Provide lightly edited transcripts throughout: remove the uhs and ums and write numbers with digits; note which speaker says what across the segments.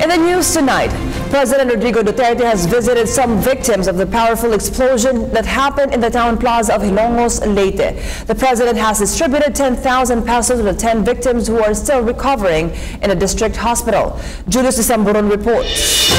Speaker 1: In the news tonight, President Rodrigo Duterte has visited some victims of the powerful explosion that happened in the town plaza of Hilongos, Leyte. The president has distributed 10,000 pesos to the 10 victims who are still recovering in a district hospital. Julius Isamburon reports.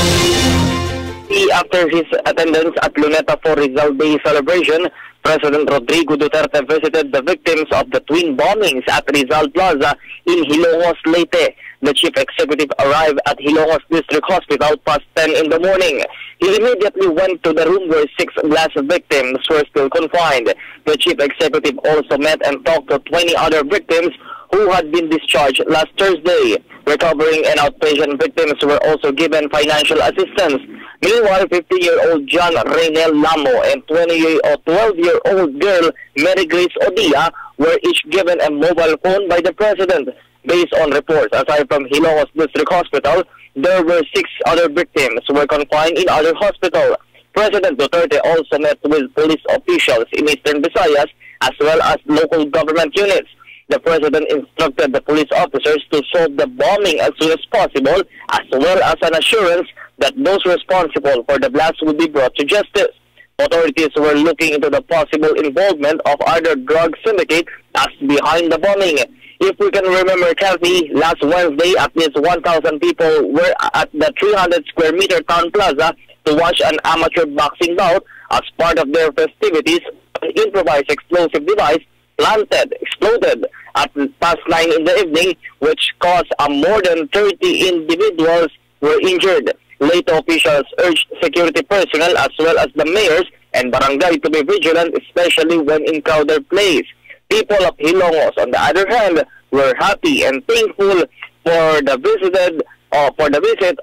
Speaker 2: After his attendance at Luneta for Rizal Day celebration, President Rodrigo Duterte visited the victims of the twin bombings at Rizal Plaza in Hilongos, Leyte. The chief executive arrived at Hilongos District Hospital past 10 in the morning. He immediately went to the room where 6 blast victims were still confined. The chief executive also met and talked to 20 other victims who had been discharged last Thursday. Recovering and outpatient victims were also given financial assistance. Meanwhile, 50-year-old John Reynel Lamo and 12-year-old girl Mary Grace Odia were each given a mobile phone by the president. Based on reports, aside from Hilongos District Hospital, there were 6 other victims who were confined in other hospitals. President Duterte also met with police officials in Eastern Visayas as well as local government units. The president instructed the police officers to solve the bombing as soon as possible, as well as an assurance that those responsible for the blast would be brought to justice. Authorities were looking into the possible involvement of other drug syndicate as behind the bombing. If we can remember, Kathy, last Wednesday, at least 1,000 people were at the 300 square meter town plaza to watch an amateur boxing bout as part of their festivities. An improvised explosive device exploded at past 9 in the evening, which caused more than 30 individuals were injured. Later, officials urged security personnel as well as the mayors and barangay to be vigilant, especially when in crowded place. People of Hilongos, on the other hand, were happy and thankful for the visit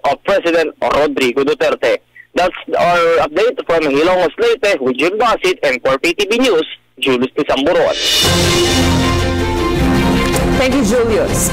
Speaker 2: of President Rodrigo Duterte. That's our update from Hilongos, Leyte with Jim Basit, and for PTV News, Julius Isamburon.
Speaker 1: Thank you, Julius.